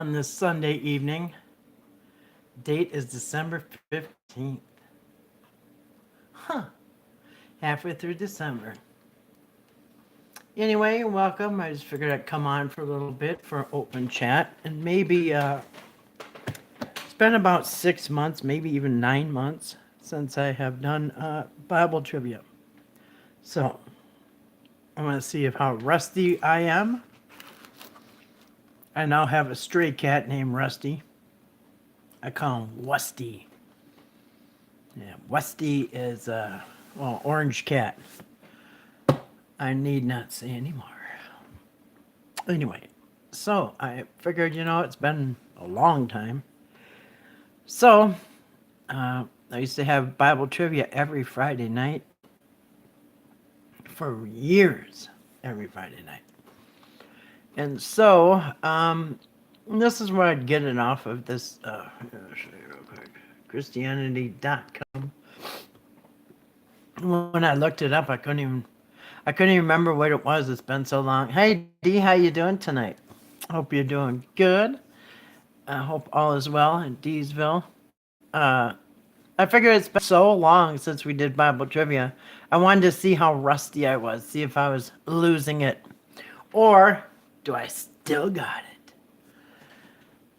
on this Sunday evening. Date is December 15th. Huh. Halfway through December. Anyway, welcome. I just figured I'd come on for a little bit for an open chat. And maybe it's been about 6 months, maybe even 9 months since I have done Bible trivia. So I want to see how rusty I am. I now have a stray cat named Rusty. I call him Wusty. Yeah, Wusty is orange cat. I need not say anymore. Anyway, so I figured, it's been a long time. So I used to have Bible trivia every Friday night for years, every Friday night. And so this is where I'd get it off of this, real quick, Christianity.com. When I looked it up, I couldn't even remember what it was. It's been so long. Hey D, how you doing tonight? Hope you're doing good. I hope all is well in Deesville. I figured it's been so long since we did Bible trivia. I wanted to see how rusty I was, see if I was losing it, or do I still got it?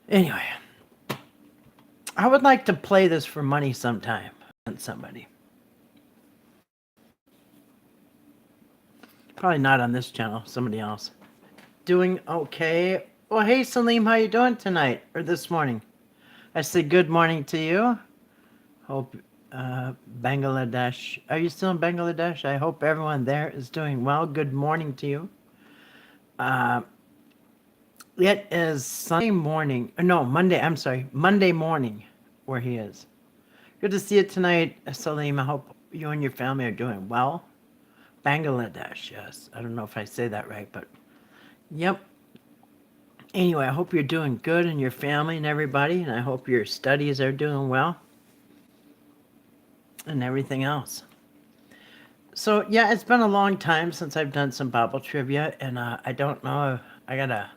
Anyway, I would like to play this for money sometime on somebody. Probably not on this channel, somebody else. Doing okay. Well, hey Salim, how you doing tonight or this morning? I say good morning to you. Hope Bangladesh. Are you still in Bangladesh? I hope everyone there is doing well. Good morning to you. It is Sunday morning. No, Monday. I'm sorry, Monday morning, where he is. Good to see you tonight, Salim. I hope you and your family are doing well. Bangladesh, yes. I don't know if I say that right, but yep. Anyway, I hope you're doing good and your family and everybody, and I hope your studies are doing well and everything else. So, yeah, it's been a long time since I've done some Bible trivia, and I don't know. I gotta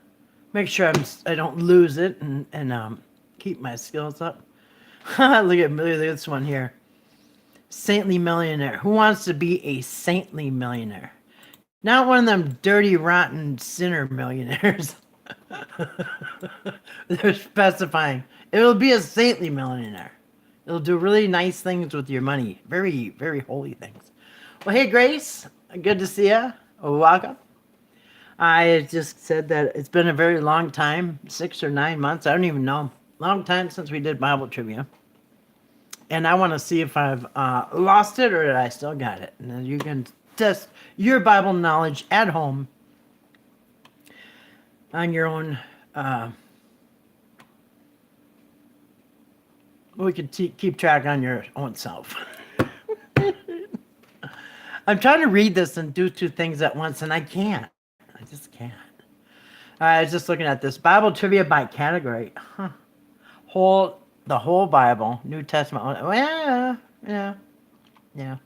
make sure I don't lose it and keep my skills up. Look at this one here. Saintly millionaire. Who wants to be a saintly millionaire? Not one of them dirty, rotten sinner millionaires. They're specifying. It'll be a saintly millionaire. It'll do really nice things with your money. Very, very holy things. Well, hey, Grace. Good to see you. Welcome. I just said that it's been a very long time, 6 or 9 months. I don't even know. Long time since we did Bible trivia. And I want to see if I've lost it or I still got it. And then you can test your Bible knowledge at home on your own. We could keep track on your own self. I'm trying to read this and do two things at once, and I can't. I just can't. I was just looking at this Bible trivia by category. Huh. The whole Bible, New Testament. Yeah.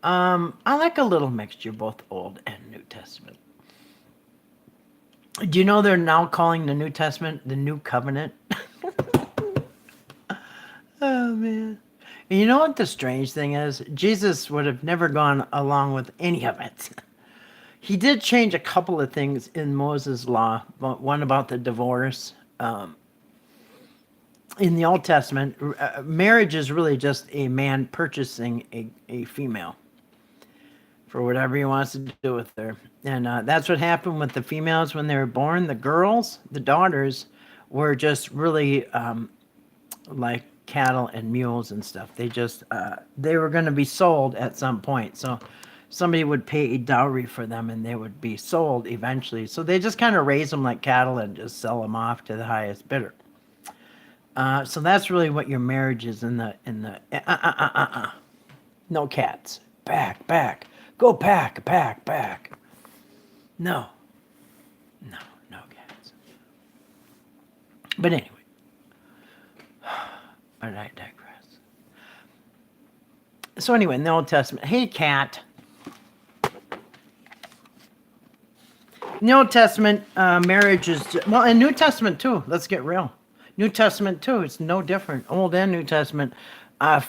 I like a little mixture, both Old and New Testament. Do you know they're now calling the New Testament the New Covenant? Oh, man. And you know what the strange thing is? Jesus would have never gone along with any of it. He did change a couple of things in Moses' law, one about the divorce. In the Old Testament, marriage is really just a man purchasing a female for whatever he wants to do with her. And that's what happened with the females when they were born. The girls, the daughters, were just really like cattle and mules and stuff. They were going to be sold at some point. So somebody would pay a dowry for them and they would be sold eventually. So they just kind of raise them like cattle and just sell them off to the highest bidder. So that's really what your marriage is in the no cats. Back. Go back. No cats. But anyway, but I digress. So anyway, in the Old Testament, hey cat. In the Old Testament, marriage is, well, in New Testament too, let's get real. New Testament too, it's no different. Old and New Testament. A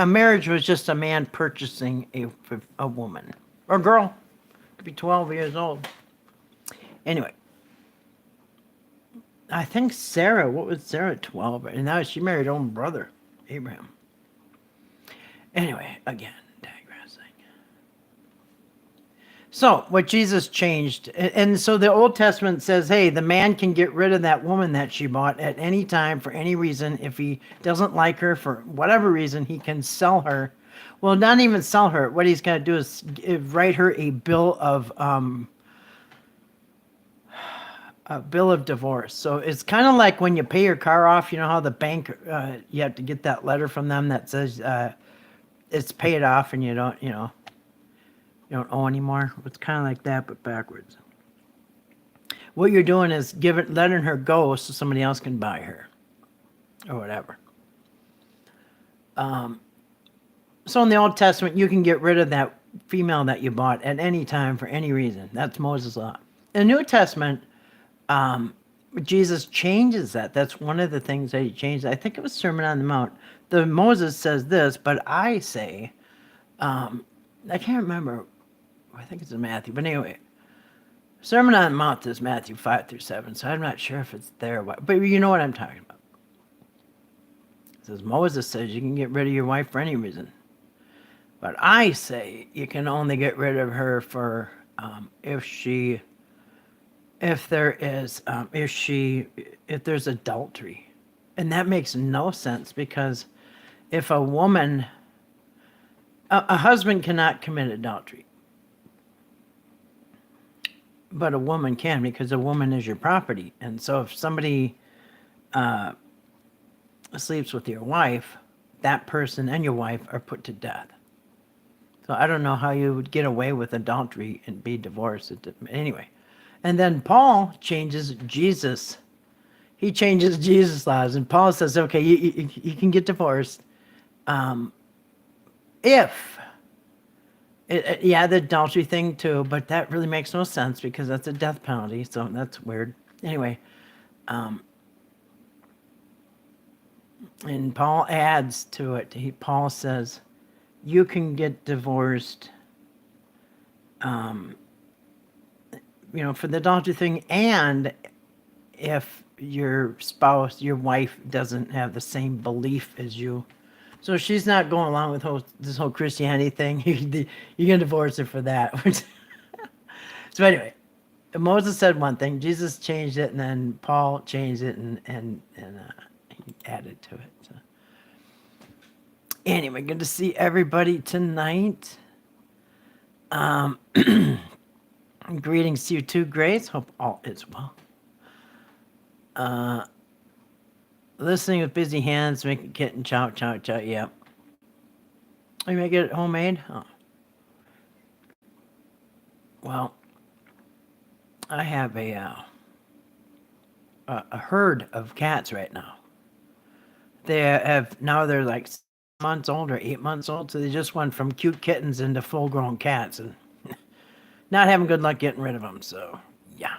marriage was just a man purchasing a woman or girl. Could be 12 years old. Anyway, I think Sarah, what was Sarah, 12? And now she married her own brother, Abraham. Anyway, again, digressing. So, what Jesus changed, and so the Old Testament says, hey, the man can get rid of that woman that she bought at any time for any reason. If he doesn't like her for whatever reason, he can sell her. Well, not even sell her. What he's going to do is write her a bill of divorce. So it's kind of like when you pay your car off. You know how the bank, you have to get that letter from them that says it's paid off, and you don't owe anymore. It's kind of like that, but backwards. What you're doing is letting her go so somebody else can buy her, or whatever. So in the Old Testament, you can get rid of that female that you bought at any time for any reason. That's Moses' law. In the New Testament, Jesus changes that. That's one of the things that he changed. I think it was Sermon on the Mount. Moses says this, but I say, I can't remember. I think it's in Matthew, but anyway, Sermon on the Mount is Matthew 5-7, so I'm not sure if it's there or what, but you know what I'm talking about. It says, Moses says you can get rid of your wife for any reason, but I say you can only get rid of her for if there's adultery. And that makes no sense, because if a woman, a husband cannot commit adultery, but a woman can, because a woman is your property. And so if somebody sleeps with your wife, that person and your wife are put to death. So I don't know how you would get away with adultery and be divorced. Anyway. And then Paul changes Jesus. He changes Jesus' laws. And Paul says, okay, you can get divorced if, the adultery thing too, but that really makes no sense, because that's a death penalty, so that's weird. Anyway, and Paul adds to it. Paul says, you can get divorced for the adultery thing, and if your spouse, your wife, doesn't have the same belief as you. So she's not going along with this whole Christianity thing. You can divorce her for that. So anyway, Moses said one thing, Jesus changed it, and then Paul changed it and he added to it. So. Anyway, good to see everybody tonight. Greetings to you too, Grace. Hope all is well. Listening with busy hands, make it kitten chow. Yeah. You make it homemade? Oh. Well, I have a herd of cats right now. They're like 6 months old or 8 months old, so they just went from cute kittens into full-grown cats, and not having good luck getting rid of them. So yeah,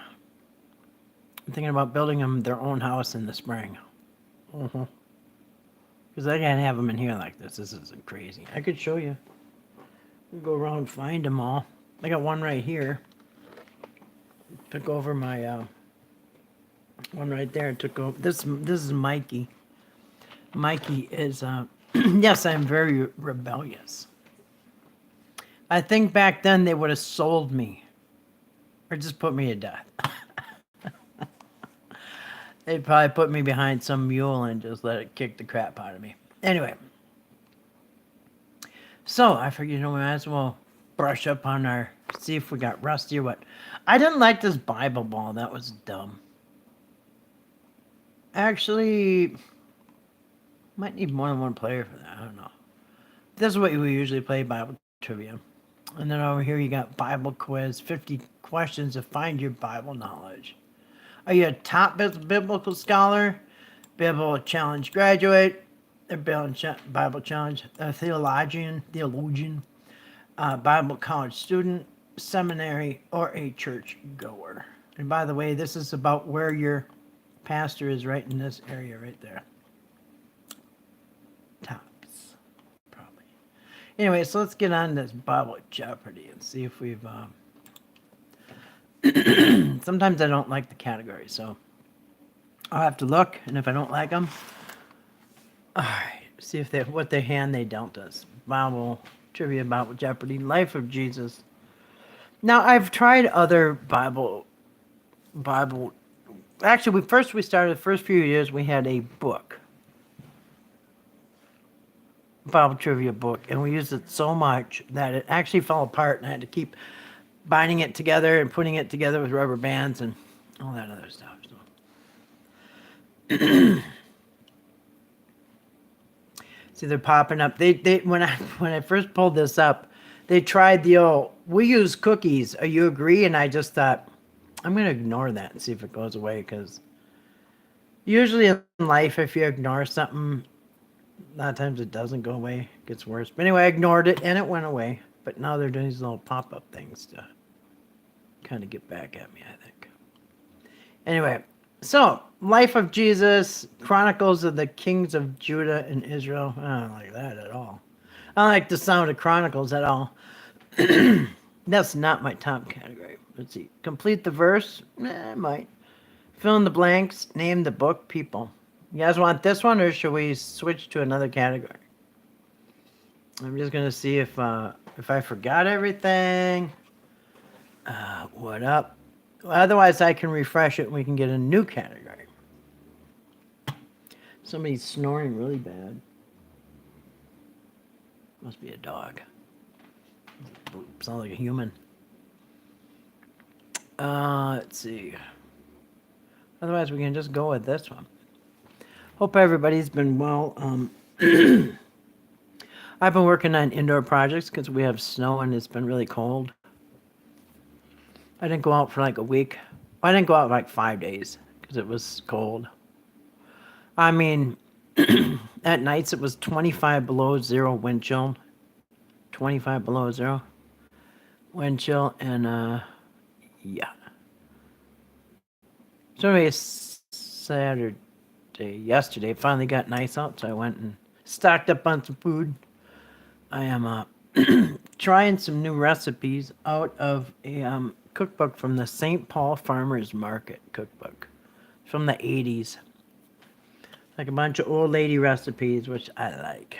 I'm thinking about building them their own house in the spring. Because I can't have them in here like this. This is crazy. I could show you. Go around and find them all. I got one right here. Took over my one right there. Took over. This is Mikey. Mikey is yes, I'm very rebellious. I think back then they would have sold me, or just put me to death. They'd probably put me behind some mule and just let it kick the crap out of me. Anyway, so I figured, we might as well brush up on see if we got rusty or what. I didn't like this Bible ball. That was dumb. Actually, might need more than one player for that. I don't know. This is what we usually play, Bible trivia. And then over here you got Bible quiz, 50 questions to find your Bible knowledge. Are you a top biblical scholar, Bible Challenge graduate, a Bible Challenge theologian, Bible college student, seminary or a church goer. And by the way, this is about where your pastor is, right in this area right there. Tops, probably. Anyway, so let's get on this Bible Jeopardy and see if we've. Sometimes I don't like the categories, so I'll have to look, and if I don't like them, all right, see if they what the hand they dealt us. Bible trivia, Bible Jeopardy, Life of Jesus. Now I've tried other Bible. Actually, we started the first few years. We had a book, Bible trivia book, and we used it so much that it actually fell apart, and I had to keep binding it together and putting it together with rubber bands and all that other stuff. So. See, they're popping up. They when I first pulled this up, they tried the old we use cookies. Are you agree? And I just thought I'm gonna ignore that and see if it goes away, because usually in life, if you ignore something, a lot of times it doesn't go away. It gets worse. But anyway, I ignored it and it went away. But now they're doing these little pop-up things to kind of get back at me, I think. Anyway, so Life of Jesus, Chronicles of the Kings of Judah and Israel. I don't like that at all. I don't like the sound of Chronicles at all. That's not my top category. Let's see. Complete the verse. I might. Fill in the blanks. Name the book. People. You guys want this one, or should we switch to another category? I'm just gonna see if I forgot everything. What up? Otherwise, I can refresh it and we can get a new category. Somebody's snoring really bad. Must be a dog. Sounds like a human. Let's see. Otherwise, we can just go with this one. Hope everybody's been well. I've been working on indoor projects because we have snow and it's been really cold. I didn't go out for like a week. I didn't go out like 5 days because it was cold. I mean, at nights it was 25 below zero wind chill. 25 below zero wind chill, and yeah. So anyway, yesterday, it finally got nice out, so I went and stocked up on some food. I am trying some new recipes out of a cookbook from the St. Paul Farmers Market cookbook from the 80s. Like a bunch of old lady recipes, which I like.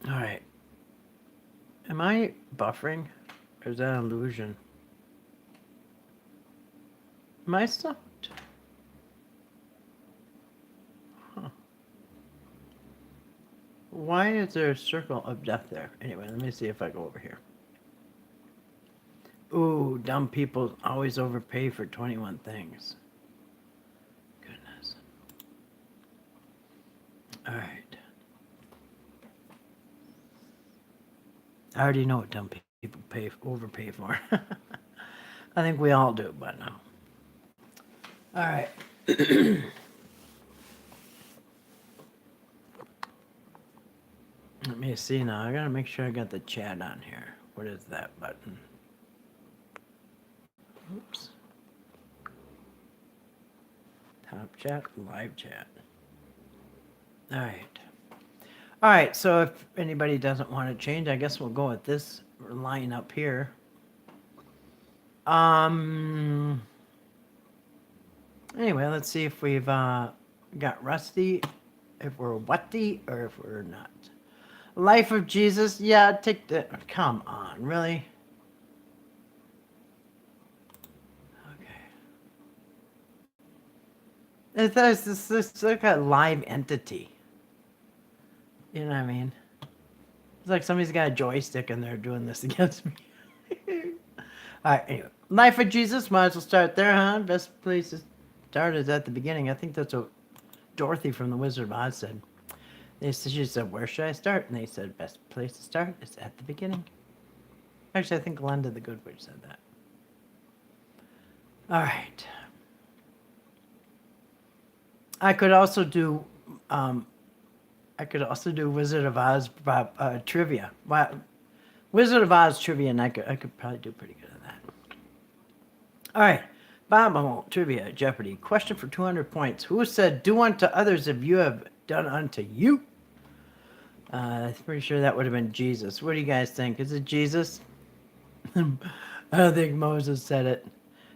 All right. Am I buffering? Or is that an illusion? Am I stumped? Huh. Why is there a circle of death there? Anyway, let me see if I go over here. Ooh, dumb people always overpay for 21 things. Goodness. All right. I already know what dumb people overpay for. I think we all do by now. All right. Let me see now. I gotta make sure I got the chat on here. What is that button? Oops. Top chat, live chat. All right. All right, so if anybody doesn't want to change, I guess we'll go with this line up here. Anyway, let's see if we've got rusty, if we're wutty, or if we're not. Life of Jesus, yeah, take the, come on, really? Okay. It's like a live entity. You know what I mean? It's like somebody's got a joystick and they're doing this against me. All right, anyway. Life of Jesus, might as well start there, huh? Best place to start is at the beginning. I think that's what Dorothy from The Wizard of Oz said. She said, where should I start? And they said, best place to start is at the beginning. Actually, I think Glenda the Good Witch said that. All right. I could also do Wizard of Oz trivia. Wizard of Oz trivia, and I could probably do pretty good at that. All right. Bob trivia, Jeopardy. Question for 200 points. Who said, "Do unto others if you have done unto you"? I'm pretty sure that would have been Jesus. What do you guys think? Is it Jesus? I don't think Moses said it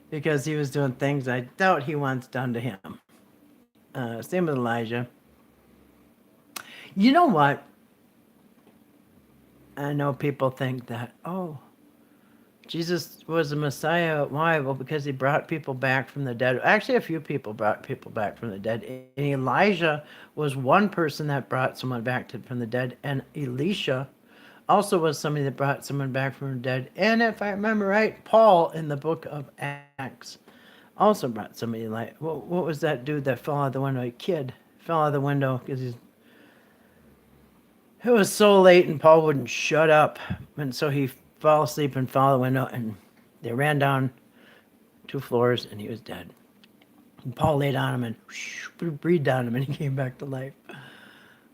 because he was doing things I doubt he wants done to him. Same with Elijah. You know what? I know people think that, oh, Jesus was the Messiah. Why? Well, because he brought people back from the dead. Actually, a few people brought people back from the dead. And Elijah was one person that brought someone back from the dead. And Elisha also was somebody that brought someone back from the dead. And if I remember right, Paul in the book of Acts also brought somebody like, what was that dude that fell out the window? A kid fell out the window because it was so late and Paul wouldn't shut up. And so he fell asleep and fell out the window, and they ran down 2 floors, and he was dead. And Paul laid on him and breathed on him, and he came back to life.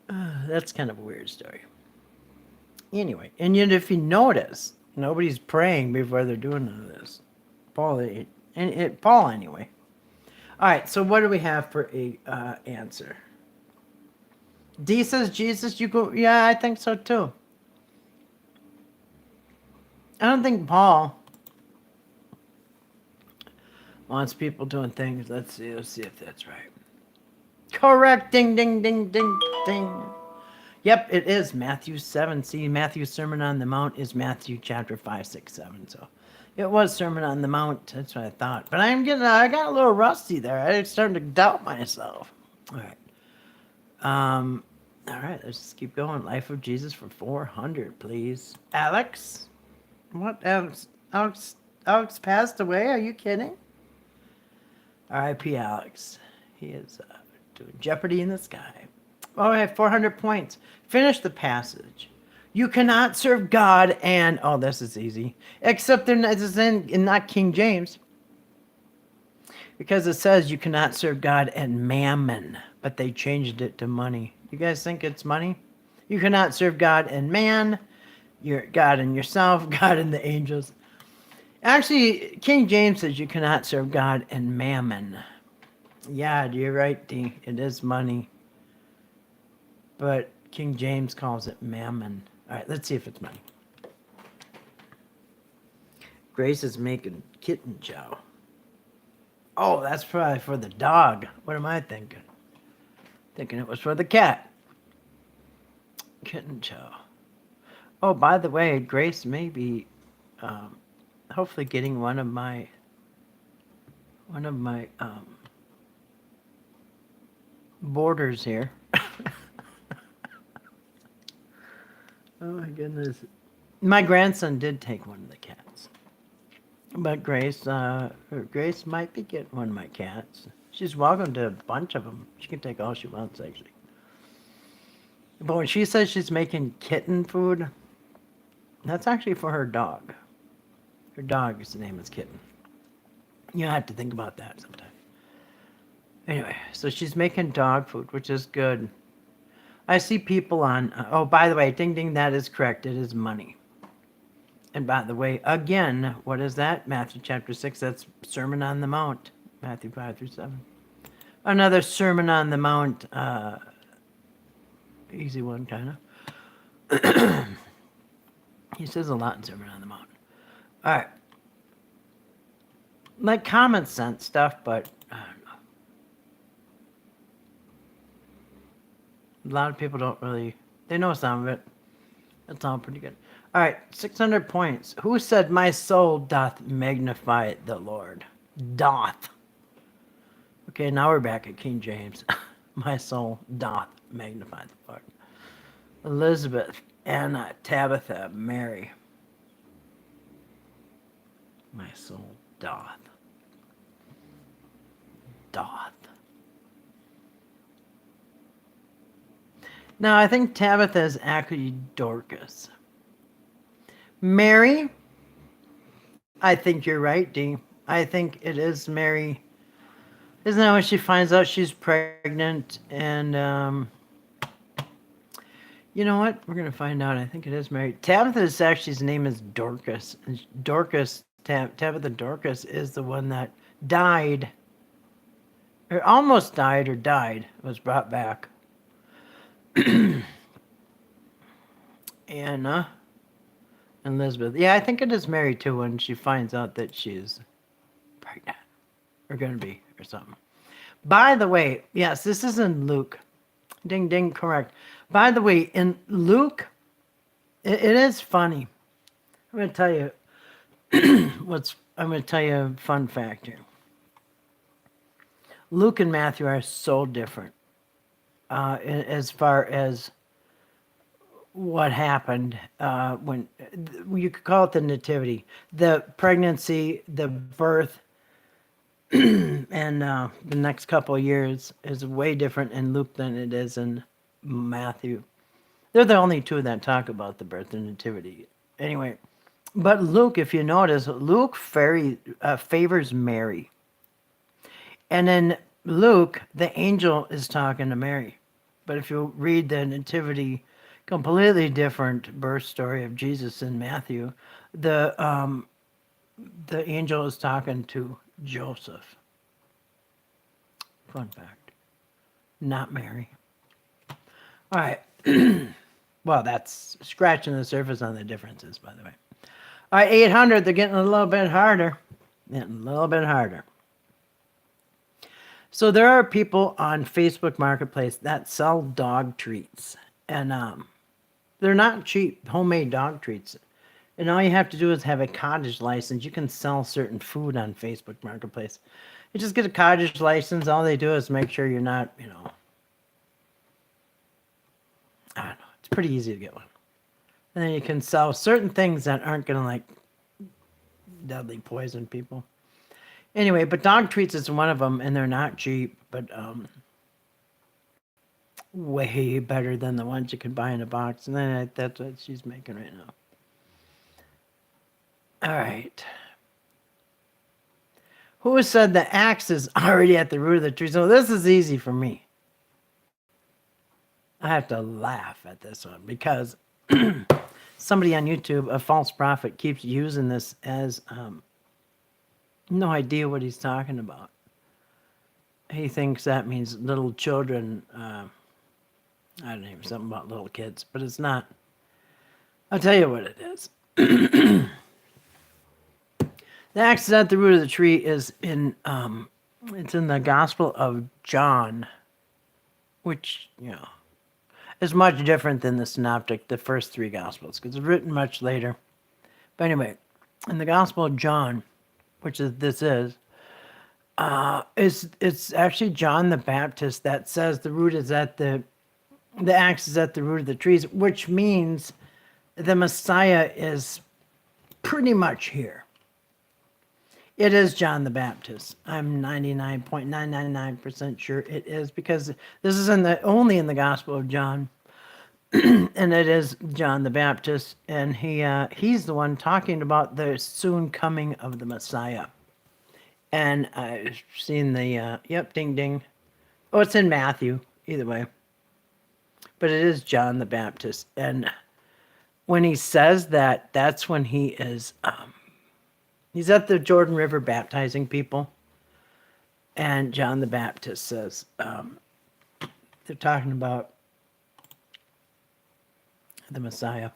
That's kind of a weird story. Anyway, and yet if you notice, nobody's praying before they're doing none of this. Paul anyway. All right, so what do we have for a answer? D says Jesus. You go. Yeah, I think so too. I don't think Paul wants people doing things. Let's see if that's right. Correct. Ding, ding, ding, ding, ding. Yep, it is Matthew 7. See, Matthew's Sermon on the Mount is Matthew chapter 5, 6, 7. So it was Sermon on the Mount. That's what I thought. But I got a little rusty there. I'm starting to doubt myself. All right. All right, let's just keep going. Life of Jesus for 400, please. Alex? What? Alex passed away? Are you kidding? R.I.P. Alex. He is doing Jeopardy in the sky. All right, 400 points. Finish the passage. You cannot serve God and... Oh, this is easy. Except it's in not King James. Because it says you cannot serve God and mammon. But they changed it to money. You guys think it's money? You cannot serve God and man. You're God and yourself, God and the angels. Actually, King James says you cannot serve God and mammon. Yeah, you're right, D. It is money. But King James calls it mammon. All right, let's see if it's money. Grace is making kitten chow. Oh, that's probably for the dog. What am I thinking? Thinking it was for the cat. Kitten chow. Oh, by the way, Grace may be hopefully getting one of my borders here. Oh my goodness. My grandson did take one of the cats. But Grace might be getting one of my cats. She's welcome to a bunch of them. She can take all she wants, actually. But when she says she's making kitten food, that's actually for her dog. Her dog's name is Kitten. You have to think about that sometime. Anyway, so she's making dog food, which is good. I see people on... oh, by the way, ding, ding, that is correct. It is money. And by the way, again, what is that? Matthew chapter 6, that's Sermon on the Mount. Matthew 5 through 7. Another Sermon on the Mount. Easy one, kind of. He says a lot in Sermon on the Mount. All right. Like common sense stuff, but I don't know. A lot of people don't really... They know some of it. That's all pretty good. All right, 600 points. Who said, "My soul doth magnify the Lord"? Doth. Okay, now we're back at King James. My soul doth magnify the Lord. Elizabeth, Anna, Tabitha, Mary. My soul doth. Doth. Now, I think Tabitha is actually Dorcas. Mary, I think you're right, Dee. I think it is Mary. Isn't that when she finds out she's pregnant? And, You know what? We're gonna find out. I think it is Mary. Tabitha is actually, his name is Dorcas. And Tabitha Dorcas is the one that died, or almost died, or died, was brought back. Anna and Elizabeth. Yeah, I think it is Mary too when she finds out that she's pregnant, or gonna be, or something. By the way, yes, this is in Luke. Ding ding, correct. By the way, in Luke, it is funny. I'm going to tell you I'm going to tell you a fun fact here. Luke and Matthew are so different as far as what happened when you could call it the nativity, the pregnancy, the birth, and the next couple of years is way different in Luke than it is in Matthew. They're the only two that talk about the birth and nativity. Anyway, but Luke, if you notice, Luke favors Mary. And in Luke, the angel is talking to Mary. But if you read the nativity, completely different story of Jesus in Matthew, the angel is talking to Joseph. Fun fact. Not Mary. All right. Well, that's scratching the surface on the differences, by the way. All right, 800, they're getting a little bit harder. Getting a little bit harder. So there are people on Facebook Marketplace that sell dog treats. And they're not cheap, homemade dog treats. And all you have to do is have a cottage license. You can sell certain food on Facebook Marketplace. You just get a cottage license. All they do is make sure you're not, I don't know. It's pretty easy to get one. And then you can sell certain things that aren't going to, deadly poison people. Anyway, but dog treats is one of them, and they're not cheap, but way better than the ones you could buy in a box. And then that's what she's making right now. All right. Who said the axe is already at the root of the tree? So this is easy for me. I have to laugh at this one because somebody on YouTube, a false prophet, keeps using this as no idea what he's talking about. He thinks that means little children. I don't know, something about little kids, but it's not. I'll tell you what it is. The axe at the root of the tree is in it's in the Gospel of John, which is much different than the Synoptic, the first three Gospels, because it's written much later. But anyway, in the Gospel of John, which is it's actually John the Baptist that says the root is at the axe is at the root of the trees, which means the Messiah is pretty much here. It is John the Baptist. I'm 99.999% sure it is, because this is only in the Gospel of John, and it is John the Baptist, and he's the one talking about the soon coming of the Messiah. And I've seen the ding ding. Oh, it's in Matthew, either way. But it is John the Baptist, and when he says that, that's when he is he's at the Jordan River baptizing people. And John the Baptist says, they're talking about the Messiah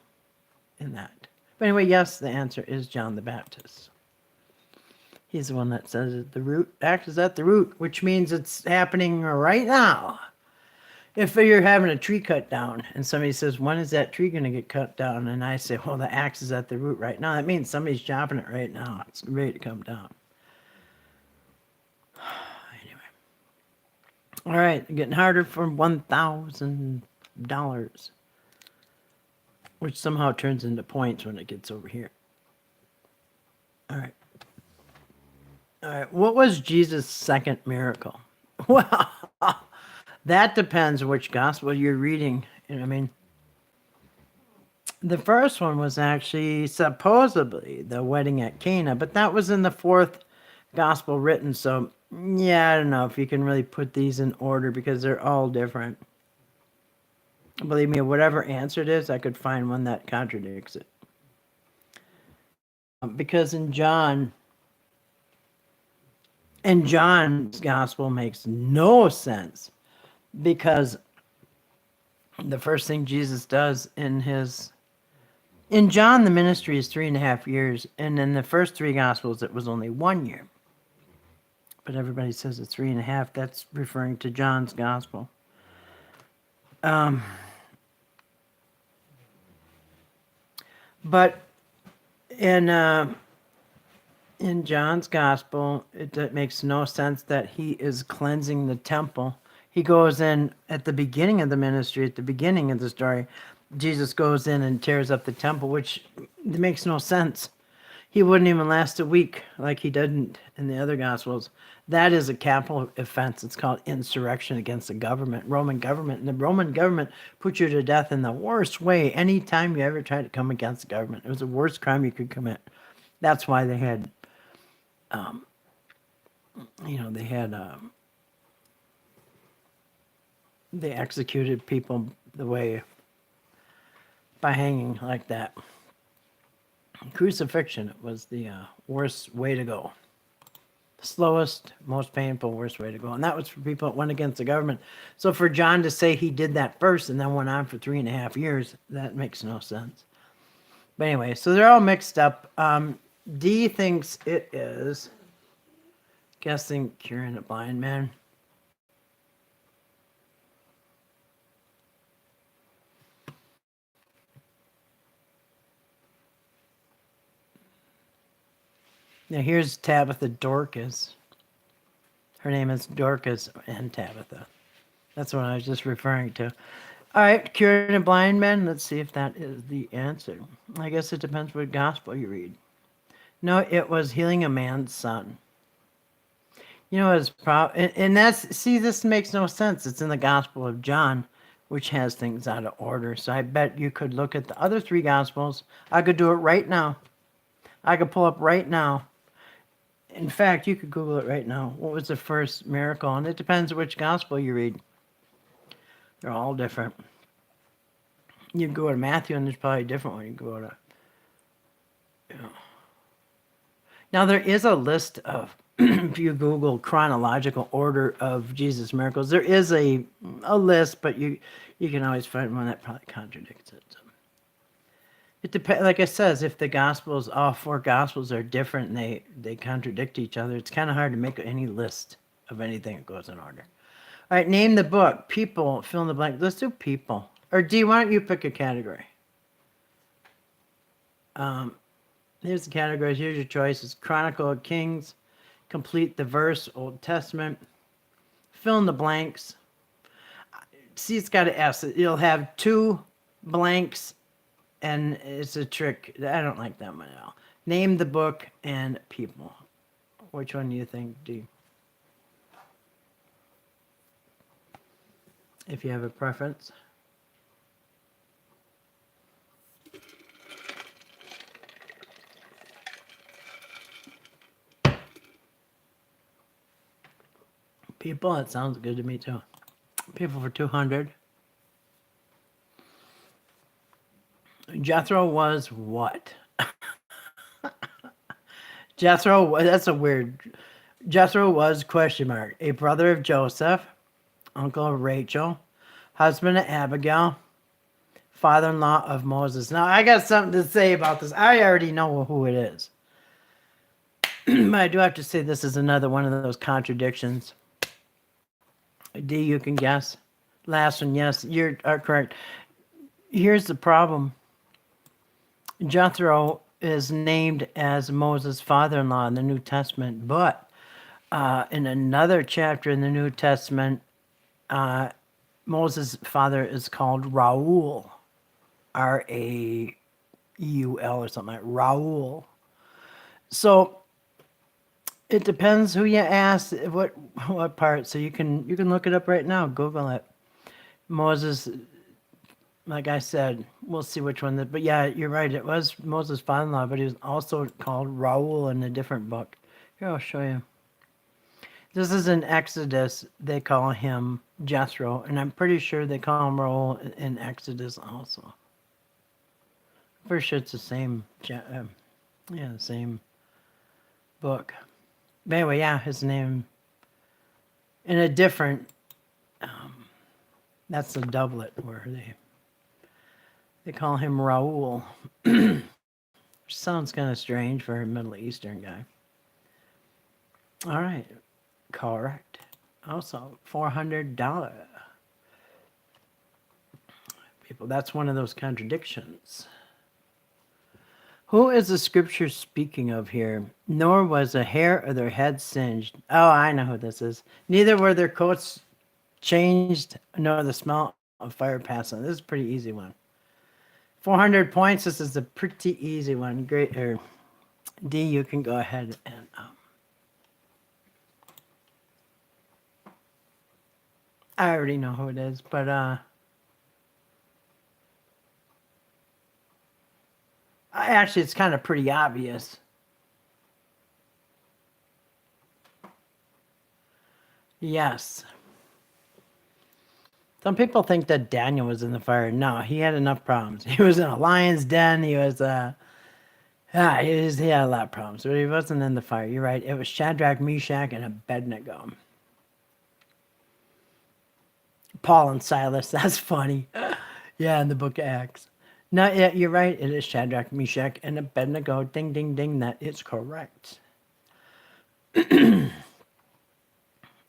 in that. But anyway, yes, the answer is John the Baptist. He's the one that says the root axe is at the root, which means it's happening right now. If you're having a tree cut down and somebody says, when is that tree going to get cut down? And I say, well, the axe is at the root right now. That means somebody's chopping it right now. It's ready to come down. Anyway. All right. Getting harder for $1,000, which somehow turns into points when it gets over here. All right. All right. What was Jesus' second miracle? Well, that depends which gospel you're reading. The first one was actually supposedly the wedding at Cana, but that was in the fourth gospel written. So, yeah, I don't know if you can really put these in order because they're all different. Believe me, whatever answer it is, I could find one that contradicts it. Because in John's gospel makes no sense, because the first thing Jesus does in John, the ministry is 3.5 years, and in the first three gospels it was only 1 year. But everybody says it's 3.5. That's referring to John's gospel. But in John's gospel, it makes no sense that he is cleansing the temple. He goes in at the beginning of the ministry, at the beginning of the story. Jesus goes in and tears up the temple, which makes no sense. He wouldn't even last a week like he didn't in the other gospels. That is a capital offense. It's called insurrection against the government, Roman government. And the Roman government put you to death in the worst way anytime you ever tried to come against the government. It was the worst crime you could commit. That's why they had, they executed people the way, by hanging like that. Crucifixion was the worst way to go. The slowest, most painful, worst way to go. And that was for people that went against the government. So for John to say he did that first and then went on for 3.5 years, that makes no sense. But anyway, so they're all mixed up. D thinks it is guessing curing a blind man. Now here's Tabitha Dorcas. Her name is Dorcas and Tabitha. That's what I was just referring to. All right, curing a blind man. Let's see if that is the answer. I guess it depends what gospel you read. No, it was healing a man's son. You know, it's and this makes no sense. It's in the Gospel of John, which has things out of order. So I bet you could look at the other three gospels. I could do it right now. I could pull up right now. In fact, you could Google it right now. What was the first miracle? And it depends which gospel you read. They're all different. You can go to Matthew, and there's probably a different one. You can go to. Now, there is a list of, if you Google chronological order of Jesus' miracles, there is a list, but you can always find one that probably contradicts it. So it depends. Like I says, if the gospels, all four gospels are different and they contradict each other, it's kind of hard to make any list of anything that goes in order. All right, name the book. People, fill in the blank. Let's do people. Or D, why don't you pick a category? Here's the categories. Here's your choices. Chronicle of Kings. Complete the verse. Old Testament. Fill in the blanks. See, it's got an S. You'll have 2 blanks, and it's a trick. I don't like that one at all. Name the book and people. Which one do you think, D? If you have a preference. People, that sounds good to me too. People for 200. Jethro was what? Jethro, that's a weird. Jethro was question mark. A brother of Joseph, uncle of Rachel, husband of Abigail, father-in-law of Moses. Now, I got something to say about this. I already know who it is. But I do have to say this is another one of those contradictions. D, you can guess. Last one, yes, you are correct. Here's the problem. Jethro is named as Moses' father-in-law in the New Testament, but in another chapter in the New Testament, Moses' father is called Rauel, R-A-U-L or something like Rauel. So it depends who you ask, what part. So you can look it up right now. Google it. Moses, like I said, we'll see which one. But yeah, you're right. It was Moses' father-in-law, but he was also called Rauel in a different book. Here, I'll show you. This is in Exodus. They call him Jethro, and I'm pretty sure they call him Raoul in Exodus also. Pretty sure it's the same, the same book. But anyway, yeah, his name in a different. That's the doublet where they call him Raoul. Sounds kind of strange for a Middle Eastern guy. All right, correct. Also, $400. People, that's one of those contradictions. Who is the scripture speaking of here? Nor was a hair of their head singed. Oh, I know who this is. Neither were their coats changed, nor the smell of fire passed on. This is a pretty easy one. 400 points. This is a pretty easy one. Great. D, you can go ahead and. I already know who it is, but actually, it's kind of pretty obvious. Yes. Some people think that Daniel was in the fire. No, he had enough problems. He was in a lion's den. He was, he had a lot of problems, but he wasn't in the fire. You're right. It was Shadrach, Meshach, and Abednego. Paul and Silas. That's funny. Yeah, in the book of Acts. No, yeah, you're right. It is Shadrach, Meshach, and Abednego. Ding, ding, ding. That is correct.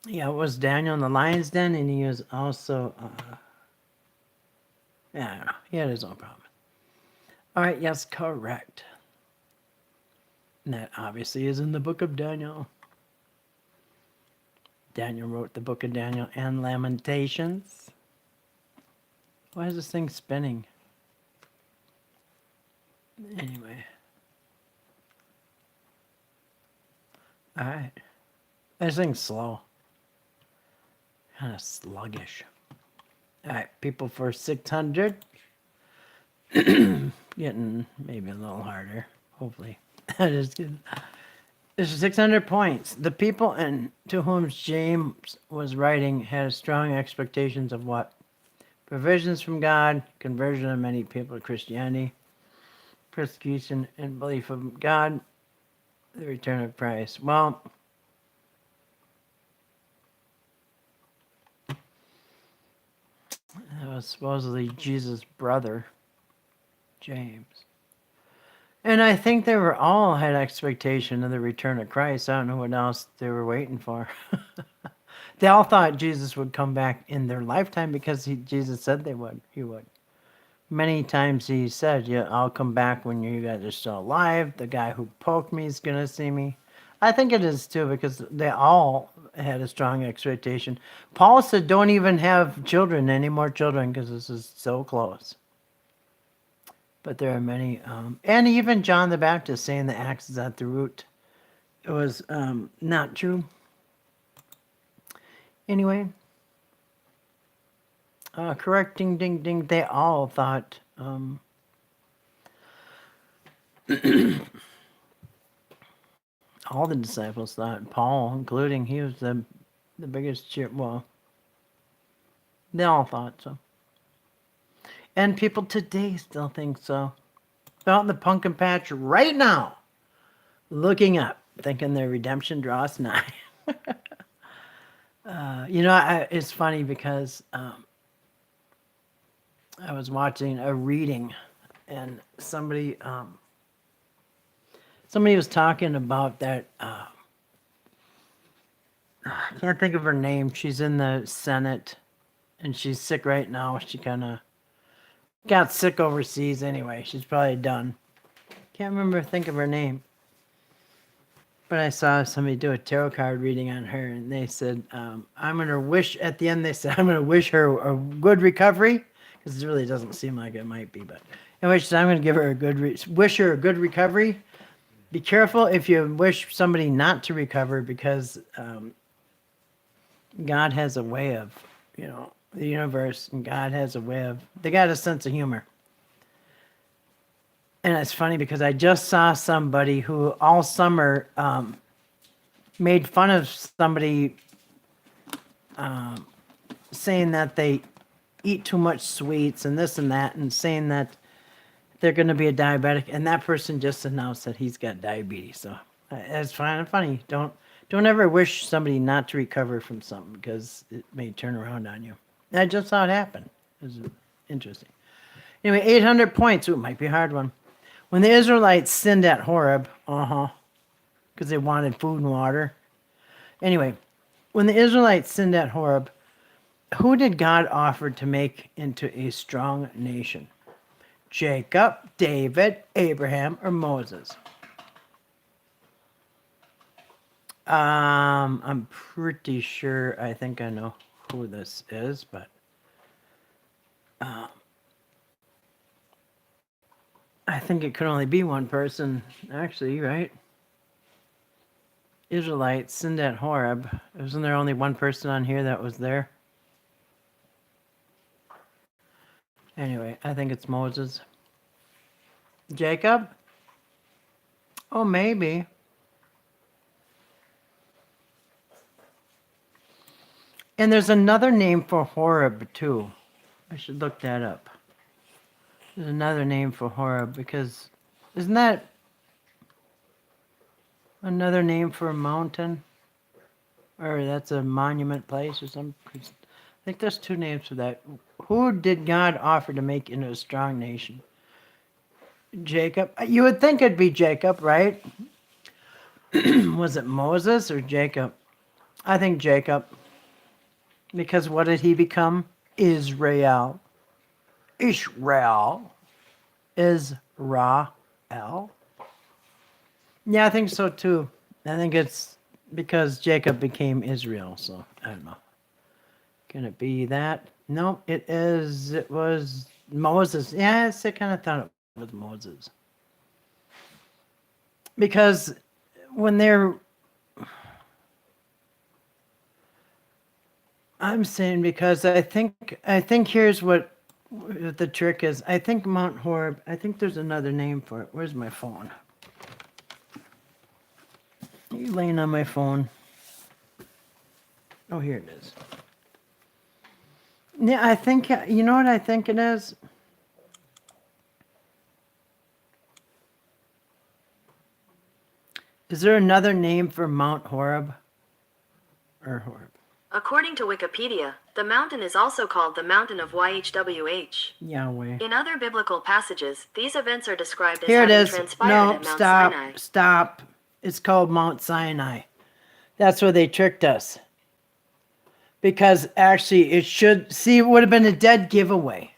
Yeah, it was Daniel in the lion's den, and he was also, I don't know. He had his own problem. All right, yes, correct. And that obviously is in the book of Daniel. Daniel wrote the book of Daniel and Lamentations. Why is this thing spinning? Anyway. All right. This thing's slow. Kind of sluggish. All right, people for 600. Getting maybe a little harder, hopefully. Just kidding. This is 600 points. The people to whom James was writing had strong expectations of what? Provisions from God, conversion of many people to Christianity, persecution and belief of God, the return of Christ. Well, that was supposedly Jesus' brother, James. And I think they were all had expectation of the return of Christ. I don't know what else they were waiting for. They all thought Jesus would come back in their lifetime because Jesus said he would. Many times he said, yeah, I'll come back when you guys are still alive. The guy who poked me is going to see me. I think it is too, because they all had a strong expectation. Paul said, don't even have children, any more children, because this is so close. But there are many, and even John the Baptist saying the axe is at the root. It was not true. Anyway, correct, ding, ding, ding. They all thought, all the disciples thought, Paul, including, he was the biggest well, they all thought so. And people today still think so. Out in the pumpkin patch right now, looking up, thinking their redemption draws nigh. It's funny because I was watching a reading, and somebody was talking about that. I can't think of her name. She's in the Senate, and she's sick right now. She kind of got sick overseas anyway. She's probably done. Think of her name. But I saw somebody do a tarot card reading on her, and they said, I'm going to wish, at the end, they said, I'm going to wish her a good recovery, because it really doesn't seem like it might be, but anyway, she said, I'm going to give her wish her a good recovery. Be careful if you wish somebody not to recover, because God has a way of, the universe, and God has a way of, they got a sense of humor. And it's funny because I just saw somebody who all summer made fun of somebody saying that they eat too much sweets and this and that, and saying that they're going to be a diabetic, and that person just announced that he's got diabetes. So it's funny. Don't ever wish somebody not to recover from something, because it may turn around on you. I just saw it happen. It was interesting. Anyway, 800 points. Ooh, might be a hard one. When the Israelites sinned at Horeb, because they wanted food and water. Anyway, when the Israelites sinned at Horeb, who did God offer to make into a strong nation? Jacob, David, Abraham, or Moses? I'm pretty sure, I think I know who this is, but I think it could only be one person, actually, right? Israelites sinned at Horeb. Wasn't there only one person on here that was there? Anyway, I think it's Moses. Jacob? Oh, maybe. And there's another name for Horeb, too. I should look that up. There's another name for Horeb, because isn't that another name for a mountain? Or that's a monument place or something? I think there's two names for that. Who did God offer to make into a strong nation? Jacob. You would think it'd be Jacob, right? Was it Moses or Jacob? I think Jacob. Because what did he become? Israel. Israel. Israel. Yeah, I think so too. I think it's because Jacob became Israel, so I don't know. Can it be that? No, it was Moses. Yes, I kind of thought it was Moses. Because when I'm saying, because I think here's what the trick is. I think Mount Horeb, I think there's another name for it. Where's my phone? Are you laying on my phone? Oh, here it is. Yeah, I think, you know what I think it is? Is there another name for Mount Horeb? Or Horeb? According to Wikipedia, the mountain is also called the Mountain of YHWH. Yahweh. In other biblical passages, these events are described as Here it having is. transpired No, at Mount Sinai. stop. It's called Mount Sinai. That's where they tricked us. Because actually it would have been a dead giveaway.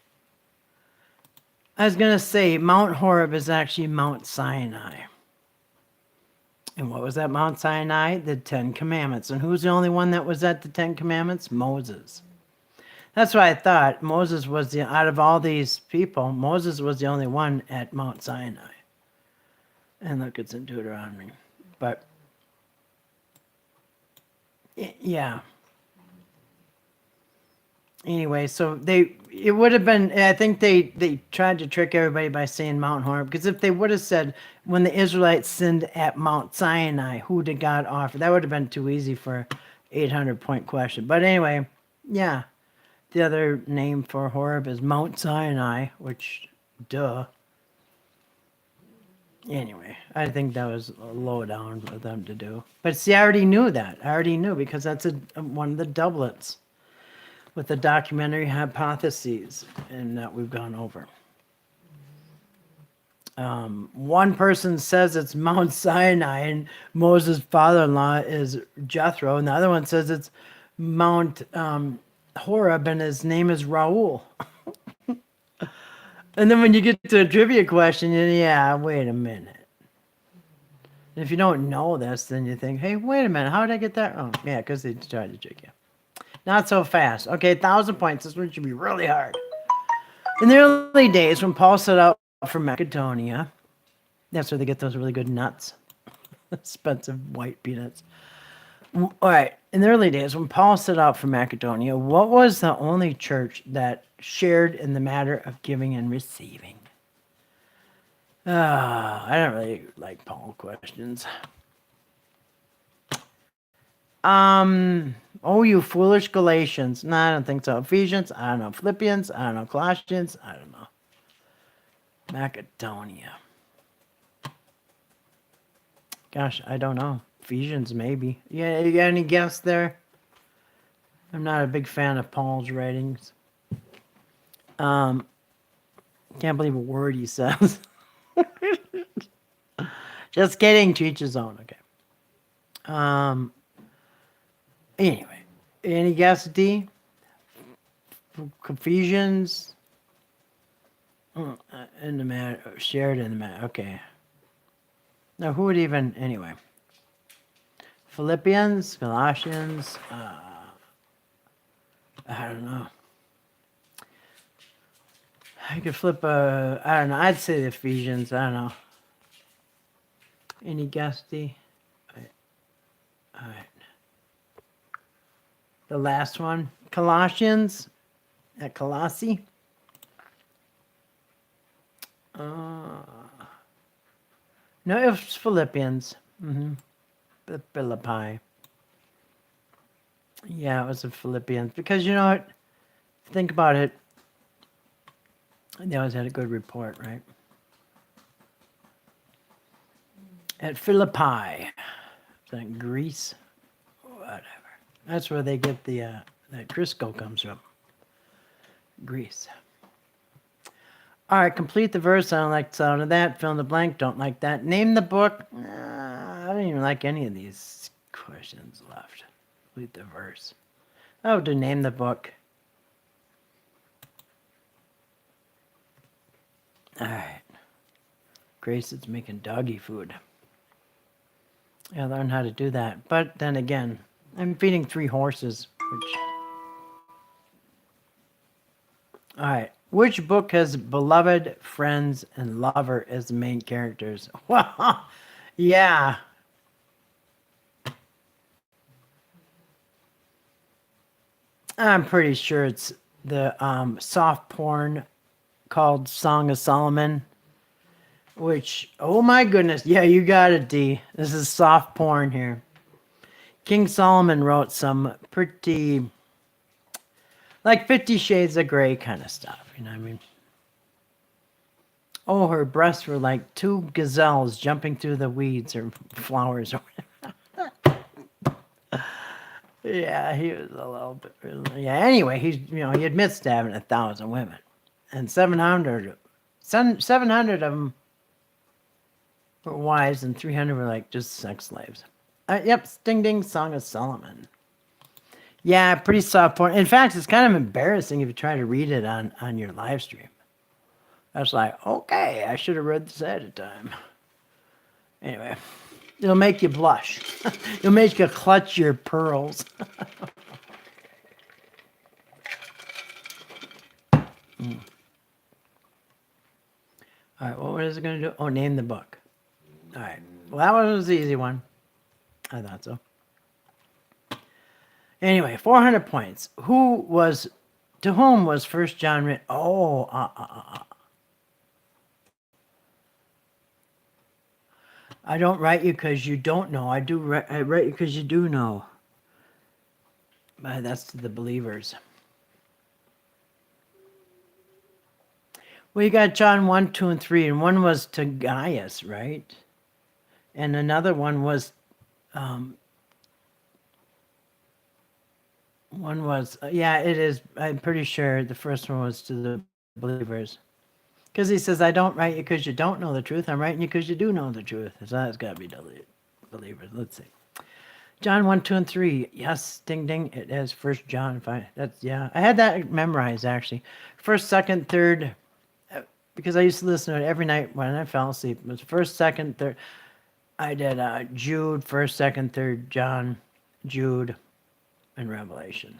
I was going to say Mount Horeb is actually Mount Sinai. And what was that Mount Sinai? The Ten Commandments. And who's the only one that was at the Ten Commandments? Moses. That's what I thought. Moses was out of all these people, Moses was the only one at Mount Sinai. And look, it's in Deuteronomy. But, yeah. Anyway, so it would have been, I think they tried to trick everybody by saying Mount Horeb, because if they would have said, when the Israelites sinned at Mount Sinai, who did God offer? That would have been too easy for 800-point question. But anyway, yeah, the other name for Horeb is Mount Sinai, which, duh. Anyway, I think that was low down for them to do. But see, I already knew that. I already knew, because that's one of the doublets with the documentary hypotheses, and that we've gone over. One person says it's Mount Sinai, and Moses' father-in-law is Jethro, and the other one says it's Mount Horeb, and his name is Raul. And then when you get to a trivia question, yeah, wait a minute. And if you don't know this, then you think, hey, wait a minute, how did I get that wrong? Yeah, because they tried to trick you. Not so fast. Okay, 1,000 points. This one should be really hard. In the early days, when Paul set out for Macedonia, that's where they get those really good nuts. Expensive white peanuts. All right, in the early days, when Paul set out for Macedonia, what was the only church that shared in the matter of giving and receiving? I don't really like Paul questions. Oh, you foolish Galatians. No, I don't think so. Ephesians, I don't know. Philippians, I don't know. Colossians, I don't know. Macedonia. Gosh, I don't know. Ephesians, maybe. Yeah, you got any guess there? I'm not a big fan of Paul's writings. Can't believe a word he says. Just kidding, to each his own. Okay. Anyway, any guess, D? Ephesians? In the man, shared in the man. Okay. Now, who would even, anyway? Philippians, Colossians, I don't know. I could flip I don't know. I'd say the Ephesians. I don't know. Any guess, D? All right. The last one, Colossians, at Colossi. No, it was Philippians. The Philippi. Yeah, it was the Philippians. Because you know what? Think about it. They always had a good report, right? At Philippi. Is that Greece? Whatever. That's where they get the that Crisco comes from. Greece. All right, complete the verse. I don't like the sound of that. Fill in the blank. Don't like that. Name the book. I don't even like any of these questions left. Complete the verse. Oh, to name the book. All right. Grace is making doggy food. I learned how to do that. But then again, I'm feeding 3 horses, which... All right. Which book has beloved, friends, and lover as the main characters? Well, yeah. I'm pretty sure it's the soft porn called Song of Solomon, which, oh my goodness. Yeah, you got it, D. This is soft porn here. King Solomon wrote some pretty... like 50 Shades of Grey kind of stuff, you know what I mean? Oh, her breasts were like 2 gazelles jumping through the weeds or flowers or whatever. Yeah, he was a little bit... yeah, anyway, he admits to having 1,000 women. And 700 of them were wives and 300 were like just sex slaves. Yep, Ding Ding, Song of Solomon. Yeah, pretty soft porn. In fact, it's kind of embarrassing if you try to read it on your live stream. I was like, okay, I should have read this ahead of time. Anyway, it'll make you blush. It'll make you clutch your pearls. All right, what is it going to do? Oh, name the book. All right. Well, that one was the easy one. I thought so. Anyway, 400 points. To whom was 1 John written? Oh, I don't write you because you don't know. I write you because you do know. But that's to the believers. Well, you got John 1, 2, and 3, and one was to Gaius, right? And another one was... yeah, it is. I'm pretty sure the first one was to the believers. Because he says, I don't write you because you don't know the truth. I'm writing you because you do know the truth. So that's got to be believers. Let's see. John 1, 2, and 3. Yes, ding, ding. It is 1 John 5. Yeah. I had that memorized, actually. 1st, 2nd, 3rd. Because I used to listen to it every night when I fell asleep. It was 1st, 2nd, 3rd. I did Jude, 1st, 2nd, 3rd, John, Jude, and Revelation.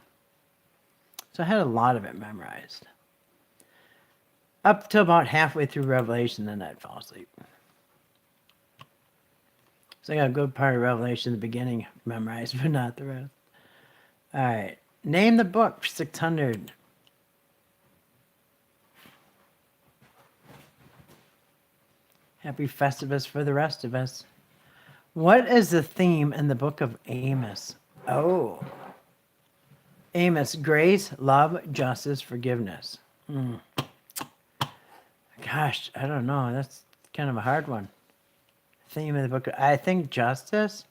So I had a lot of it memorized. Up to about halfway through Revelation, then I'd fall asleep. So I got a good part of Revelation in the beginning memorized, but not the rest. All right. Name the book, 600. Happy Festivus for the rest of us. What is the theme in the book of Amos? Oh. Amos, grace, love, justice, forgiveness. Gosh, I don't know. That's kind of a hard one. Theme of the book. I think justice.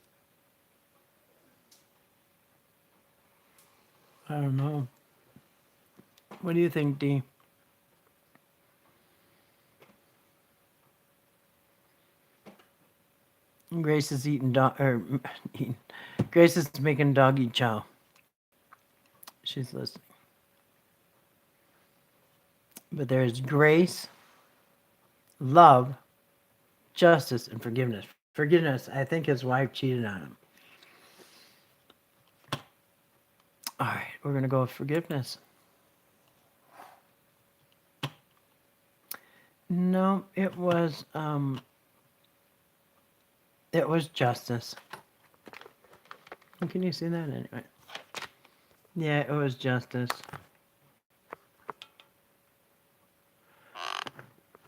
I don't know. What do you think, Dee? Grace is eating eating. Grace is making doggy chow. She's listening. But there's grace, love, justice, and forgiveness. Forgiveness, I think his wife cheated on him. All right, we're going to go with forgiveness. No, it was justice. Can you see that anyway? Yeah, it was justice.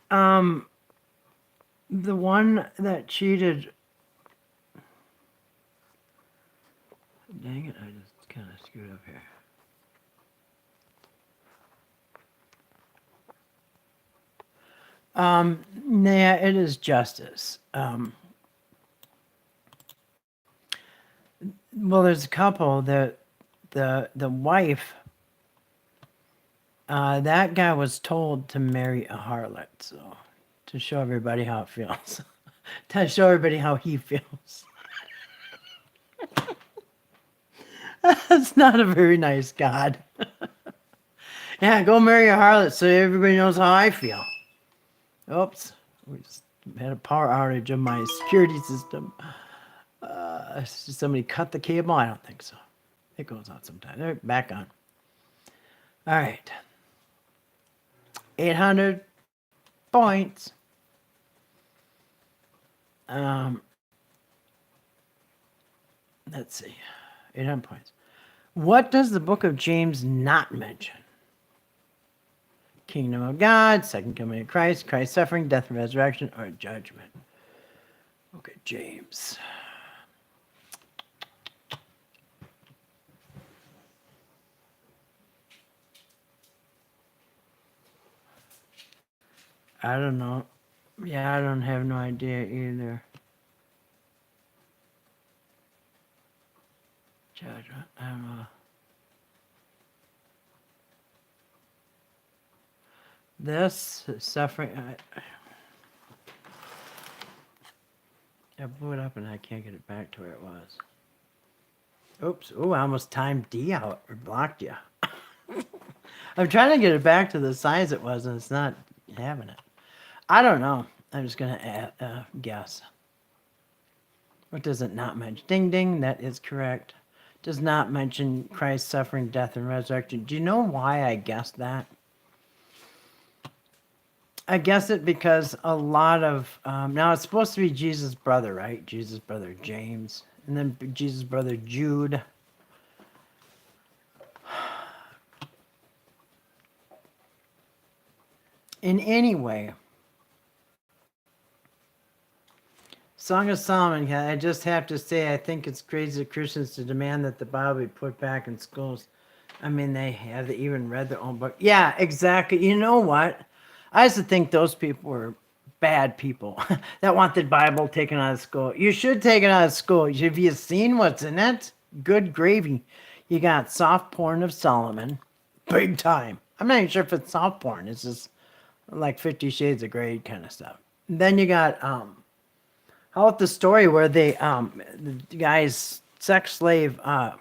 The one that cheated. Dang it, I just kind of screwed up here. Yeah, it is justice. Well, there's a couple that the wife, that guy was told to marry a harlot, so to show everybody how it feels, to show everybody how he feels. That's not a very nice God. Yeah, go marry a harlot so everybody knows how I feel. Oops, we just had a power outage of my security system. Somebody cut the cable? I don't think so. It goes out sometime. They're back on. All right. 800 points. Let's see. 800 points. What does the book of James not mention? Kingdom of God, second coming of Christ, Christ's suffering, death and resurrection, or judgment? Okay, James. I don't know. Yeah, I don't have no idea either. Judgment, I don't know. This suffering. I blew it up and I can't get it back to where it was. Oops. Oh, I almost timed D out or blocked you. I'm trying to get it back to the size it was and it's not having it. I don't know. I'm just going to guess. What does it not mention? Ding, ding. That is correct. Does not mention Christ's suffering, death, and resurrection. Do you know why I guessed that? I guess it because a lot of now it's supposed to be Jesus' brother, right? Jesus' brother James, and then Jesus' brother Jude. In any way, Song of Solomon. I just have to say, I think it's crazy of Christians to demand that the Bible be put back in schools. I mean, they have even read their own book. Yeah, exactly. You know what? I used to think those people were bad people that want the Bible taken out of school. You should take it out of school. Have you seen what's in it? Good gravy. You got soft porn of Solomon. Big time. I'm not even sure if it's soft porn. It's just like 50 Shades of Grey kind of stuff. And then you got, how about the story where the guy's sex slave, I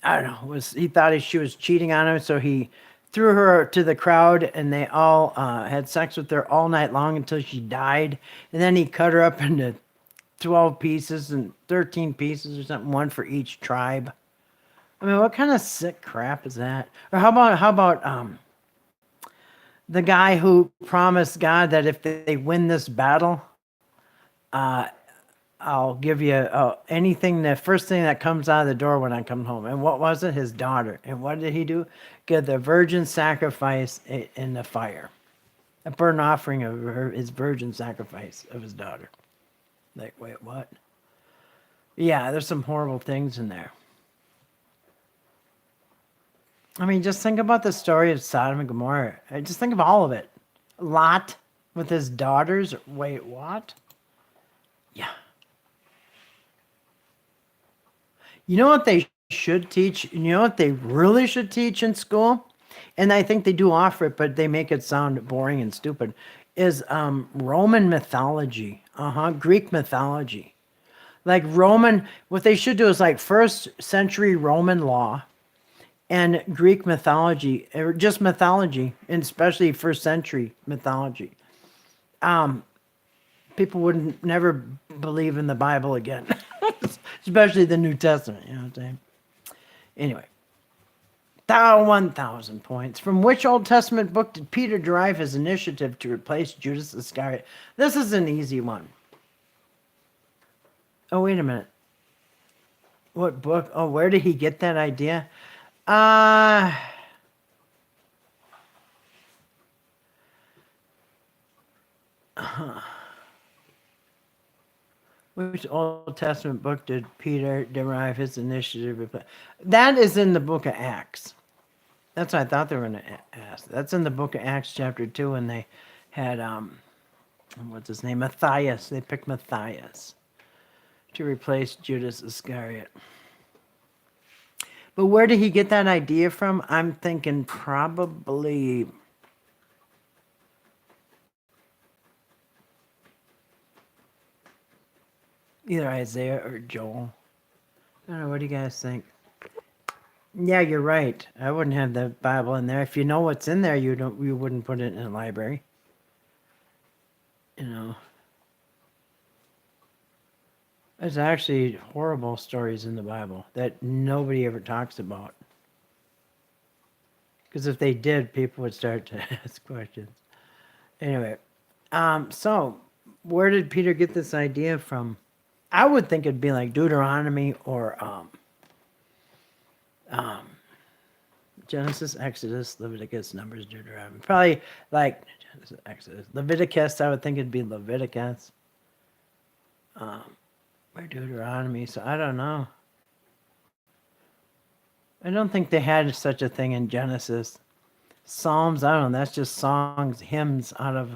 don't know, he thought she was cheating on him, so he threw her to the crowd, and they all had sex with her all night long until she died. And then he cut her up into 12 pieces and 13 pieces or something, one for each tribe. I mean, what kind of sick crap is that? Or how about the guy who promised God that if they win this battle, I'll give you anything, the first thing that comes out of the door when I come home. And what was it? His daughter. And what did he do? Give the virgin sacrifice in the fire. A burnt offering of his virgin sacrifice of his daughter. Like, wait, what? Yeah, there's some horrible things in there. I mean, just think about the story of Sodom and Gomorrah. Just think of all of it. Lot with his daughters. Wait, what? Yeah. You know what they should teach? You know what they really should teach in school? And I think they do offer it, but they make it sound boring and stupid. Is Roman mythology. Greek mythology. Like Roman, what they should do is like first century Roman law and Greek mythology, or just mythology, and especially first century mythology. People wouldn't never believe in the Bible again, especially the New Testament. You know what I'm saying? Anyway, 1,000 points. From which Old Testament book did Peter derive his initiative to replace Judas Iscariot? This is an easy one. Oh, wait a minute. What book? Oh, where did he get that idea? Which Old Testament book did Peter derive his initiative? That is in the book of Acts. That's what I thought they were going to ask. That's in the book of Acts chapter 2, and they had, what's his name? Matthias. They picked Matthias to replace Judas Iscariot. But where did he get that idea from? I'm thinking probably either Isaiah or Joel. I don't know. What do you guys think? Yeah, you're right. I wouldn't have the Bible in there. If you know what's in there, you wouldn't put it in a library. You know. There's actually horrible stories in the Bible that nobody ever talks about. Because if they did, people would start to ask questions. Anyway, so where did Peter get this idea from? I would think it'd be like Deuteronomy or Genesis, Exodus, Leviticus, Numbers, Deuteronomy. Probably like Genesis, Exodus, Leviticus. I would think it'd be Leviticus. Or Deuteronomy. So I don't know. I don't think they had such a thing in Genesis. Psalms, I don't know. That's just songs, hymns out of.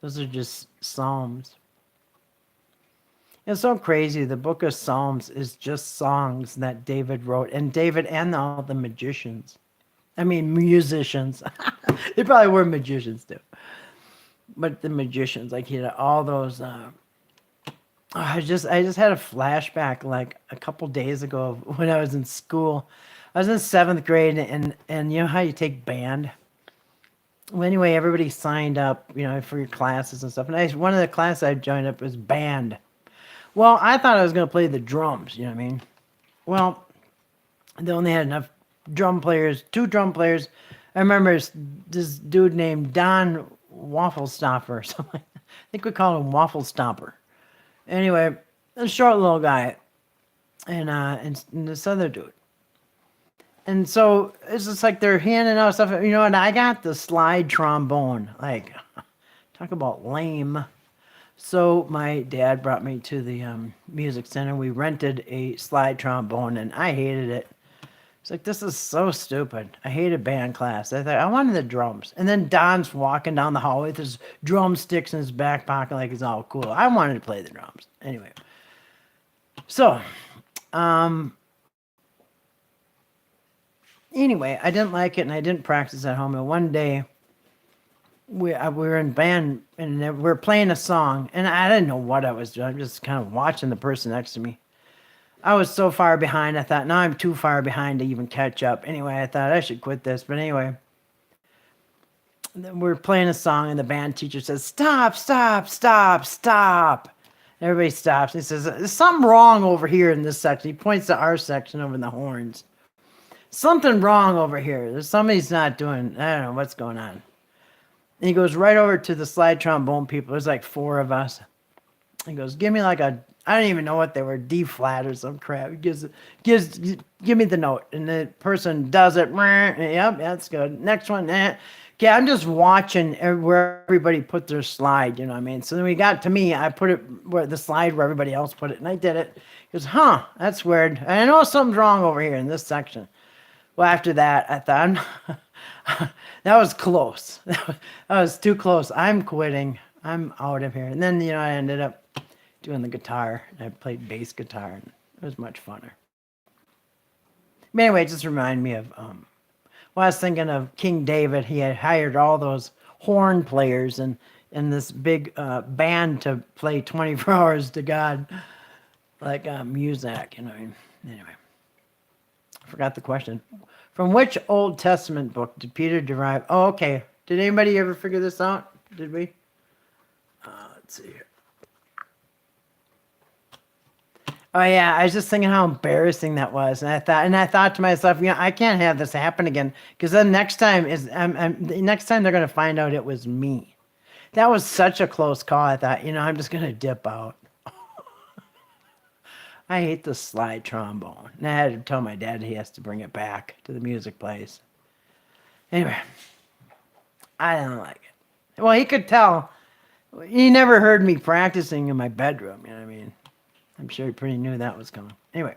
Those are just psalms. It's so crazy. The book of Psalms is just songs that David wrote, and David and all the magicians. I mean, musicians. They probably were magicians too. But the magicians, like he had all those. I just had a flashback like a couple days ago when I was in school. I was in 7th grade, and you know how you take band. Well, anyway, everybody signed up, you know, for your classes and stuff. And one of the classes I joined up was band. Well, I thought I was going to play the drums, you know what I mean? Well, they only had enough drum players, 2 drum players. I remember this dude named Don Waffle Stopper or something. I think we called him Waffle Stomper. Anyway, a short little guy, and this other dude. And so it's just like they're handing out stuff, you know, and I got the slide trombone. Like, talk about lame. So my dad brought me to the music center. We rented a slide trombone, and I hated it. It's like, this is so stupid. I hated band class. I thought, I wanted the drums. And then Don's walking down the hallway with his drumsticks in his back pocket like it's all cool. I wanted to play the drums. Anyway. So, anyway, I didn't like it, and I didn't practice at home. And one day, we were in band, and we were playing a song, and I didn't know what I was doing. I'm just kind of watching the person next to me. I was so far behind, I thought, now I'm too far behind to even catch up. Anyway, I thought I should quit this. But anyway, we're playing a song, and the band teacher says, stop, stop, stop, stop. Everybody stops. He says, there's something wrong over here in this section. He points to our section over in the horns. Something wrong over here. There's somebody's not doing, I don't know what's going on. And he goes right over to the slide trombone people. There's like 4 of us. He goes, give me like a, I don't even know what they were, D flat or some crap. He give me the note. And the person does it. Yep, that's good. Next one. Okay, I'm just watching where everybody put their slide, you know what I mean? So then we got to me, I put it where the slide where everybody else put it, and I did it. He goes, huh, that's weird. I know something's wrong over here in this section. Well, after that, I thought that was close. That was too close. I'm quitting. I'm out of here. And then, I ended up doing the guitar. I played bass guitar, and it was much funner. But anyway, it just reminded me of, well, I was thinking of King David. He had hired all those horn players and this big band to play 24 hours to God, like Muzak, Anyway, I forgot the question. From which Old Testament book did Peter derive? Oh, okay. Did anybody ever figure this out? Did we? Let's see here. Oh yeah, I was just thinking how embarrassing that was, and I thought to myself, I can't have this happen again, because then next time the next time they're gonna find out it was me. That was such a close call. I thought, I'm just gonna dip out. I hate the slide trombone, and I had to tell my dad he has to bring it back to the music place. Anyway, I don't like it. Well, he could tell. He never heard me practicing in my bedroom. You know what I mean? I'm sure he pretty knew that was coming. Anyway,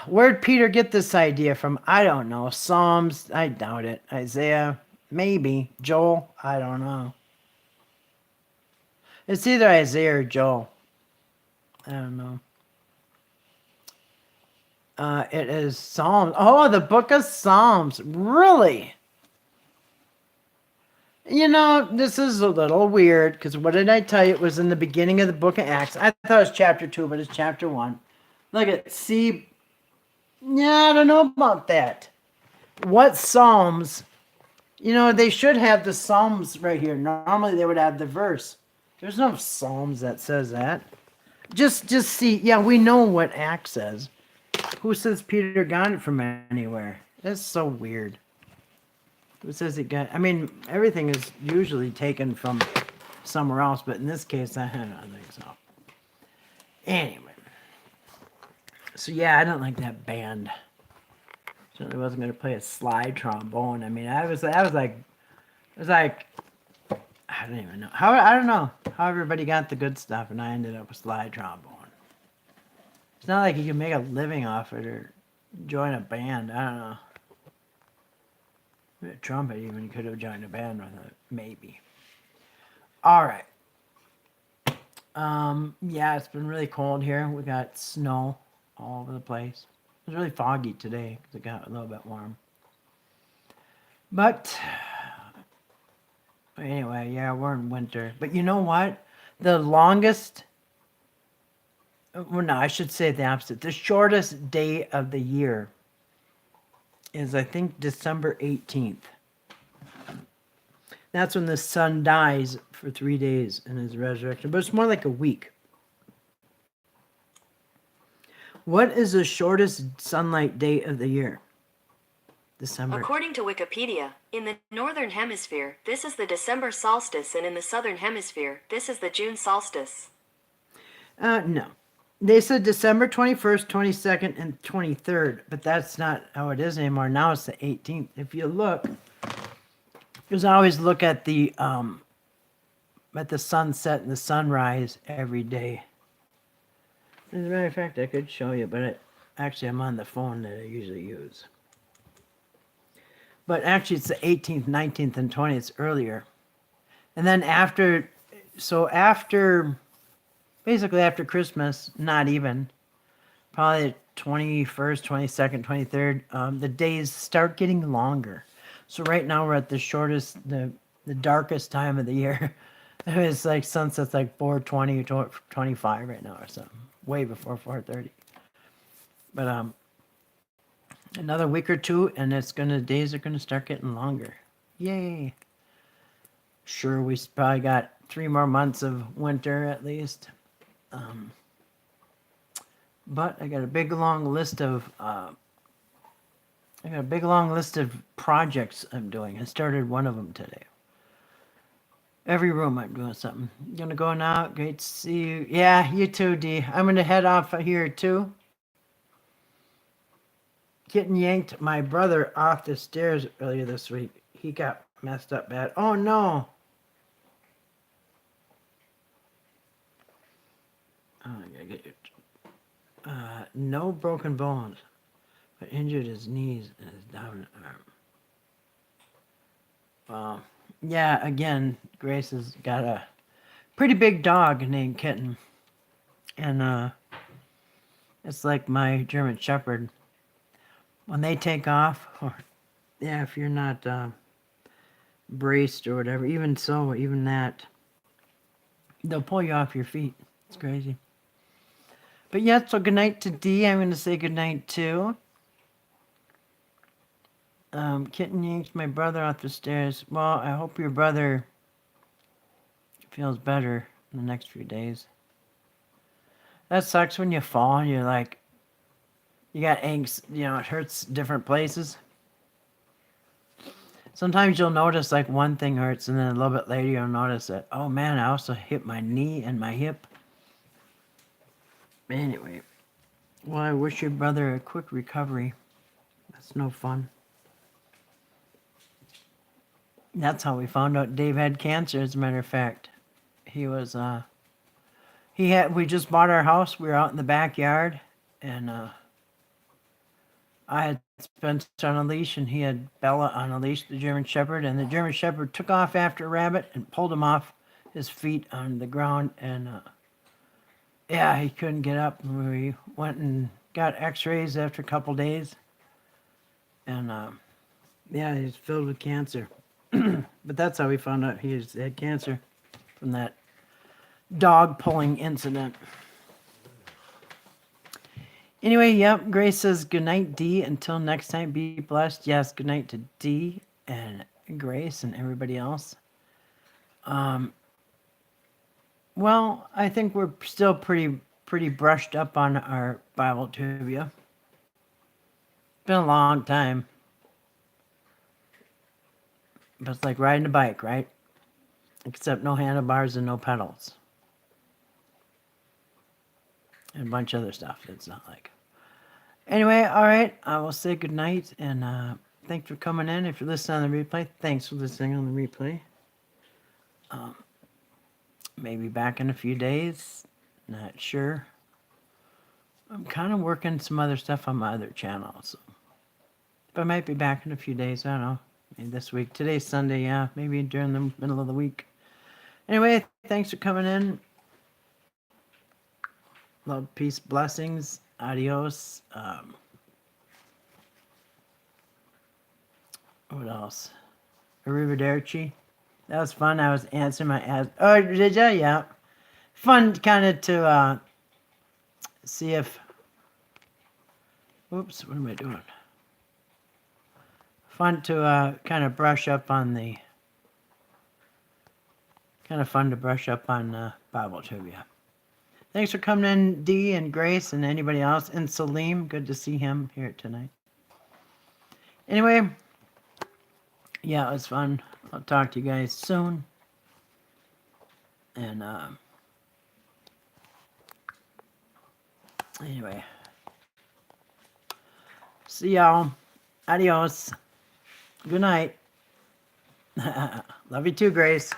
where'd Peter get this idea from? I don't know. Psalms? I doubt it. Isaiah? Maybe. Joel? I don't know. It's either Isaiah or Joel. I don't know. It is Psalms. Oh, the book of Psalms. Really? This is a little weird, because what did I tell you? It was in the beginning of the book of Acts. I thought it was chapter 2, but it's chapter 1. Look at, see, yeah, I don't know about that. What Psalms? They should have the Psalms right here. Normally they would have the verse. There's no Psalms that says that. Just see, yeah, we know what Acts says. Who says Peter got it from anywhere? That's so weird. Who says it got? Everything is usually taken from somewhere else, but in this case, I don't think so. Anyway, so yeah, I don't like that band. Certainly wasn't going to play a slide trombone. I was like, I don't even know I don't know how everybody got the good stuff, and I ended up with slide trombone. It's not like you can make a living off it or join a band. I don't know. A trumpet, even, you could have joined a band with it, maybe. All right. Yeah, it's been really cold here. We got snow all over the place. It was really foggy today because it got a little bit warm. But anyway, yeah, we're in winter. But you know what? The longest, well, no, I should say the opposite. The shortest day of the year is, I think, December 18th. That's when the sun dies for 3 days in his resurrection, but it's more like a week. What is the shortest sunlight day of the year? December. According to Wikipedia, in the northern hemisphere, this is the December solstice, and in the southern hemisphere, this is the June solstice. No. They said December 21st, 22nd, and 23rd, but that's not how it is anymore. Now it's the 18th. If you look, because I always look at the sunset and the sunrise every day. As a matter of fact, I could show you, but actually I'm on the phone that I usually use. But actually it's the 18th, 19th, and 20th earlier. And then basically after Christmas, not even, probably 21st, 22nd, 23rd, the days start getting longer. So right now we're at the shortest, the darkest time of the year. It's like sunset's like 4:20 or 25 right now or something, way before 4:30. But another week or two, and days are gonna start getting longer. Yay! Sure, we probably got 3 more months of winter at least. But I got a big long list of projects I'm doing. I started one of them today. Every room I'm doing something. Gonna go now. Great to see you. Yeah, you too, D. I'm gonna head off here too. Getting yanked my brother off the stairs earlier this week. He got messed up bad. Oh no. Oh, I gotta get you. No broken bones. but injured his knees and his dominant arm. Yeah, again, Grace has got a pretty big dog named Kitten. And it's like my German Shepherd. When they take off, or yeah, if you're not braced or whatever, even so, even that, they'll pull you off your feet. It's crazy. But yeah, so good night to Dee. I'm going to say good night too. Kitten yanked my brother off the stairs. Well, I hope your brother feels better in the next few days. That sucks when you fall and you're like, you got angst, you know, it hurts different places. Sometimes you'll notice like one thing hurts and then a little bit later you'll notice that, oh man, I also hit my knee and my hip. Anyway, well, I wish your brother a quick recovery. That's no fun. That's how we found out Dave had cancer, as a matter of fact. He was, we just bought our house. We were out in the backyard, and I had Spencer on a leash, and he had Bella on a leash, the German Shepherd, and the German Shepherd took off after a rabbit and pulled him off his feet on the ground, and yeah, he couldn't get up. We went and got x-rays after a couple days, and yeah, he's filled with cancer. But that's how we found out he had cancer, from that dog pulling incident. Anyway, yep, Grace says good night, Dee. Until next time, be blessed. Yes, good night to Dee and Grace and everybody else. Well, I think we're still pretty brushed up on our Bible trivia. Been a long time. But it's like riding a bike, right? Except no handlebars and no pedals. And a bunch of other stuff. It's not like. Anyway, all right. I will say good night. And thanks for coming in. If you're listening on the replay, thanks for listening on the replay. Maybe back in a few days. Not sure. I'm kind of working some other stuff on my other channel. So. But I might be back in a few days. I don't know. Maybe this week. Today's Sunday, yeah. Maybe during the middle of the week. Anyway, thanks for coming in. Love, peace, blessings. Adios. What else? Arrivederci. That was fun. I was answering my ads. Oh, did ya? Yeah. Fun kind of to see if... Oops, what am I doing? Fun to kind of brush up on the... Kind of fun to brush up on Bible trivia. Thanks for coming in, Dee and Grace and anybody else. And Salim, good to see him here tonight. Anyway, yeah, it was fun. I'll talk to you guys soon. And anyway, see y'all. Adios. Good night. Love you too, Grace.